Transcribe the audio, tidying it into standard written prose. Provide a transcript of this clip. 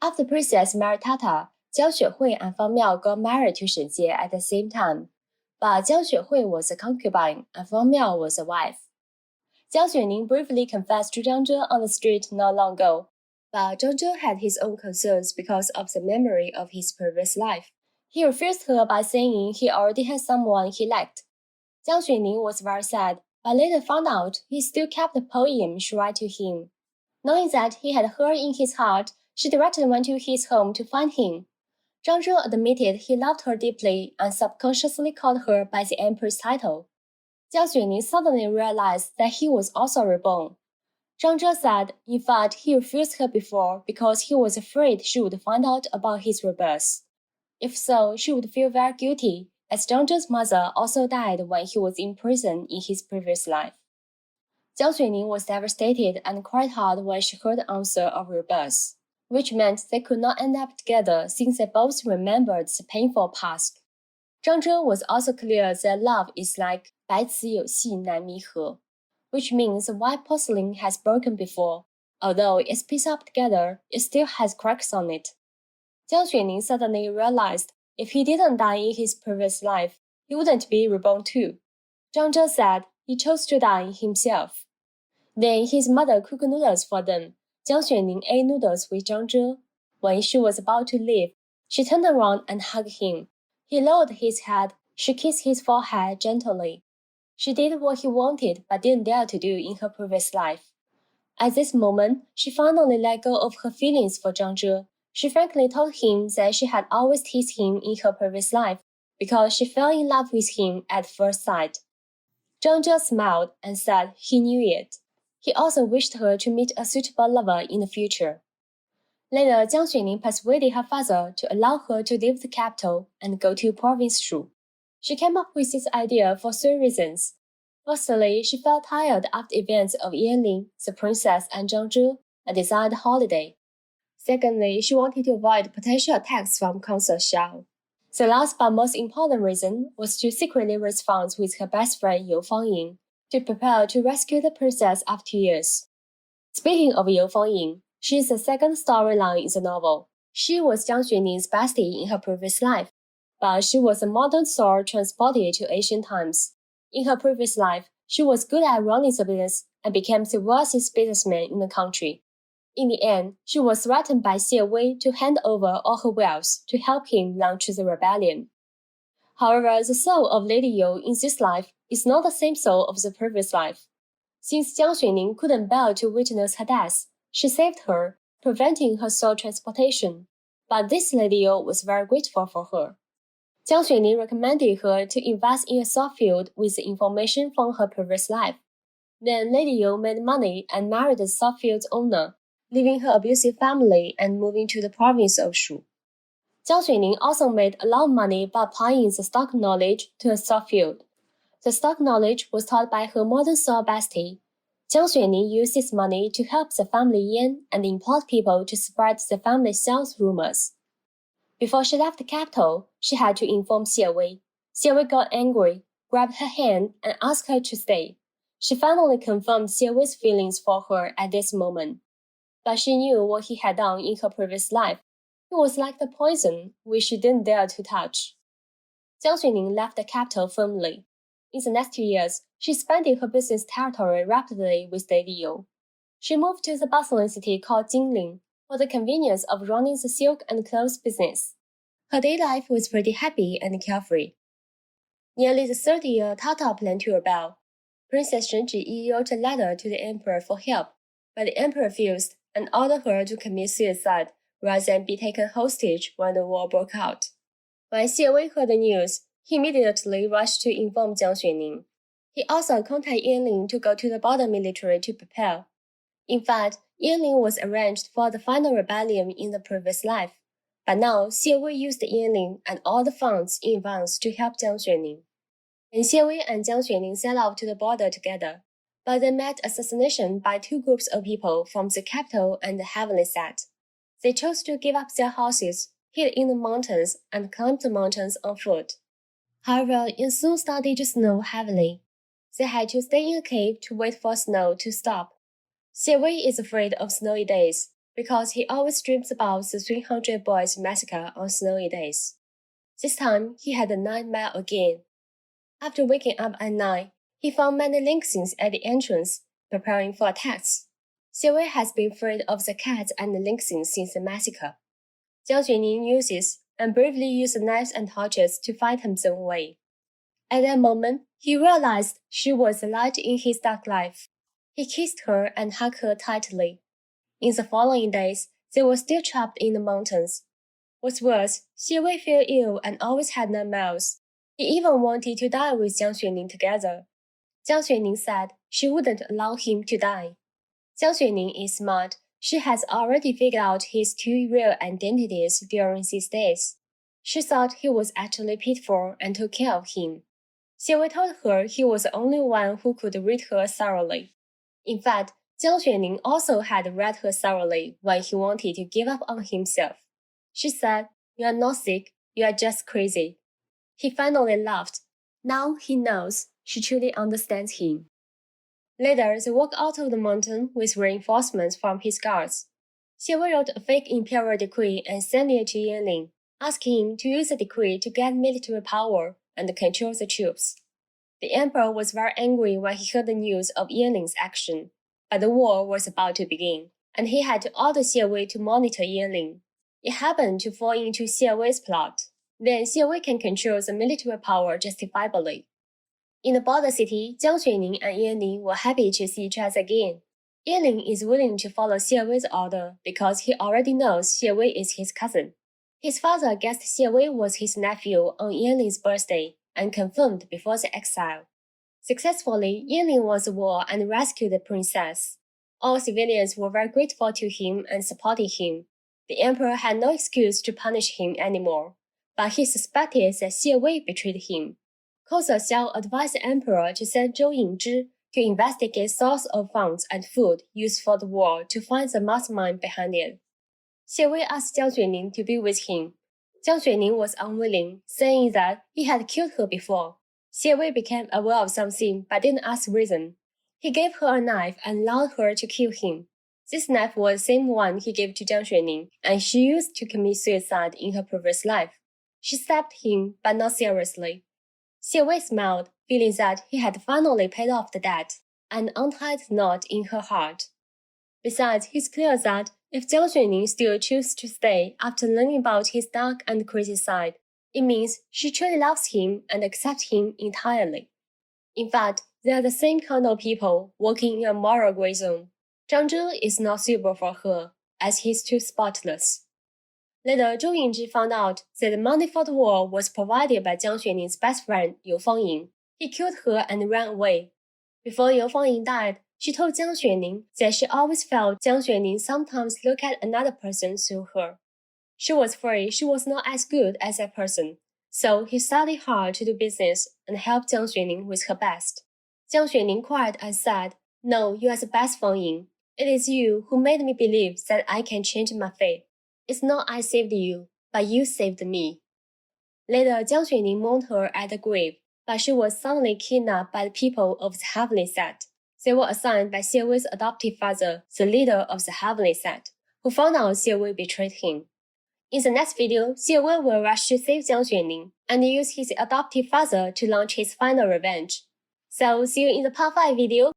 After Princess married Tata, Jiang Xuehui and Fang Miao got married to Shen Jie at the same time, but Jiang Xuehui was a concubine and Fang Miao was a wife. Jiang Xuening briefly confessed to Zhang Zhe on the street not long ago, but Zhang Zhe had his own concerns because of the memory of his previous life. He refused her by saying he already had someone he liked. Jiang Xuening was very sad, but later found out he still kept the poem she wrote to him. Knowing that he had her in his heart, she directly went to his home to find him. Zhang Zhe admitted he loved her deeply and subconsciously called her by the empress title. Jiang Xuening suddenly realized that he was also reborn. Zhang Zhe said, in fact, he refused her before because he was afraid she would find out about his rebirth. If so, she would feel very guilty, as Zhang Zhe's mother also died when he was in prison in his previous life. Jiang Xuening was devastated and cried hard when she heard the answer of rebirth, which meant they could not end up together since they both remembered the painful past. Zhang Zhe was also clear that love is like 白瓷有隙难弥合, which means the white porcelain has broken before. Although it's pieced up together, it still has cracks on it. Jiang Xuening suddenly realized if he didn't die in his previous life, he wouldn't be reborn too. Zhang Zhe said he chose to die himself. Then his mother cooked noodles for them. Jiang Xuening ate noodles with Zhang Zhe. When she was about to leave, she turned around and hugged him. He lowered his head. She kissed his forehead gently. She did what he wanted but didn't dare to do in her previous life. At this moment, she finally let go of her feelings for Zhang Zhe. She frankly told him that she had always teased him in her previous life because she fell in love with him at first sight. Zhang Zhe smiled and said he knew it. He also wished her to meet a suitable lover in the future. Later, Jiang Xuening persuaded her father to allow her to leave the capital and go to province Shu. She came up with this idea for 3 reasons. Firstly, she felt tired after events of Yanling, the princess, and Zhang Zhe, and desired a holiday. Secondly, she wanted to avoid potential attacks from Consul Xiao. The last but most important reason was to secretly raise funds with her best friend You Fang Yin to prepare to rescue the princess after 2 years. Speaking of You Fang Yin, she is the second storyline in the novel. She was Jiang Xuening's bestie in her previous life, but she was a modern soul transported to ancient times. In her previous life, she was good at running the business and became the wealthiest businessman in the country. In the end, she was threatened by Xie Wei to hand over all her wealth to help him launch the rebellion. However, the soul of Lady You in this life is not the same soul of the previous life. Since Jiang Xuening couldn't bear to witness her death, she saved her, preventing her soul transportation. But this Lady You was very grateful for her. Jiang Xuening recommended her to invest in a soul field with the information from her previous life. Then Lady You made money and married the soul field's owner, leaving her abusive family and moving to the province of Shu. Jiang Xuening also made a lot of money by applying the stock knowledge to a soul field. The stock knowledge was taught by her modern soul bestie. Jiang Xuening used this money to help the family Yan and import people to spread the family sales rumors. Before she left the capital, she had to inform Xie Wei. Xie Wei got angry, grabbed her hand, and asked her to stay. She finally confirmed Xie Wei's feelings for her at this moment. But she knew what he had done in her previous life. It was like the poison, which she didn't dare to touch. Jiang Xuening left the capital firmly. In the next 2 years, she expanded her business territory rapidly with Lady You. She moved to the bustling city called Jinling for the convenience of running the silk and clothes business. Her day life was pretty happy and carefree. Nearly the 3rd year, Tata planned to rebel. Princess Shen Zhiyi wrote a letter to the emperor for help, but the emperor refused and ordered her to commit suicide rather than be taken hostage when the war broke out. When Xie Wei heard the news, he immediately rushed to inform Jiang Xuening. He also contacted Yanling to go to the border military to prepare. In fact, Yanling was arranged for the final rebellion in the previous life, but now Xie Wei used Yanling and all the funds in advance to help Jiang Xuening. And Xie Wei and Jiang Xuening set off to the border together, but they met assassination by 2 groups of people from the capital and the heavenly set. They chose to give up their houses, hid in the mountains, and climbed the mountains on foot. However, it soon started to snow heavily. They had to stay in a cave to wait for snow to stop. Xie Wei is afraid of snowy days. because he always dreams about the 300 boys massacre on snowy days. This time, he had a nightmare again. After waking up at night, he found many lynxings at the entrance, preparing for attacks. Xie Wei has been afraid of the cats and the lynxings since the massacre. Jiang Xuening uses and bravely uses knives and torches to fight them away. At that moment, he realized she was the light in his dark life. He kissed her and hugged her tightly. In the following days, they were still trapped in the mountains. What's worse, Xie Wei felt ill and always had nightmares. He even wanted to die with Jiang Xuening together. Jiang Xuening said she wouldn't allow him to die. Jiang Xuening is smart. She has already figured out his two real identities during these days. She thought he was actually pitiful and took care of him. Xie Wei told her he was the only one who could read her thoroughly. In fact, Jiang Xuening also had read her thoroughly when he wanted to give up on himself. She said, "You are not sick, you are just crazy." He finally laughed. Now he knows she truly understands him. Later, they walked out of the mountain with reinforcements from his guards. Xie Wei wrote a fake imperial decree and sent it to Yanling, asking him to use the decree to get military power and control the troops. The emperor was very angry when he heard the news of Yanling's action, but the war was about to begin, and he had to order Xie Wei to monitor Yanling. It happened to fall into Xie Wei's plot. Then Xie Wei can control the military power justifiably. In the border city, Jiang Xuening and Yanling were happy to see each other again. Yanling is willing to follow Xie Wei's order because he already knows Xie Wei is his cousin. His father guessed Xie Wei was his nephew on Yanling's birthday and confirmed before the exile. Successfully, Yanling won the war and rescued the princess. All civilians were very grateful to him and supported him. The emperor had no excuse to punish him anymore, but he suspected that Xie Wei betrayed him. Kosa Xiao advised the emperor to send Zhou Yingzhi to investigate source of funds and food used for the war to find the mastermind behind it. Xie Wei asked Jiang Xuening to be with him. Jiang Xuening was unwilling, saying that he had killed her before. Xie Wei became aware of something but didn't ask reason. He gave her a knife and allowed her to kill him. This knife was the same one he gave to Jiang Xuening, and she used to commit suicide in her previous life. She stabbed him, but not seriously. Xie Wei smiled, feeling that he had finally paid off the debt, and untied the knot in her heart. Besides, it's clear that if Jiang Xuening still chooses to stay after learning about his dark and crazy side, it means she truly loves him and accepts him entirely. In fact, they are the same kind of people working in a moral gray zone. Zhang Zhe is not suitable for her, as he is too spotless. Later, Zhou Yingzhi found out that the money for the war was provided by Jiang Xuening's best friend You Fang Yin. He killed her and ran away. Before You Fang Yin died, she told Jiang Xuening that she always felt Jiang Xuening sometimes looked at another person through her. She was afraid she was not as good as that person, so he studied hard to do business and helped Jiang Xuening with her best. Jiang Xuening cried and said, "No, you are the best, Fang Yin. It is you who made me believe that I can change my fate. It's not I saved you, but you saved me." Later, Jiang Xuening mourned her at the grave, but she was suddenly kidnapped by the people of the Heavenly Set. They were assigned by Xie Wei's adoptive father, the leader of the Heavenly Set, who found out Xie Wei betrayed him. In the next video, Xie Wei will rush to save Jiang Xuening and use his adoptive father to launch his final revenge. So see you in the Part 5 video.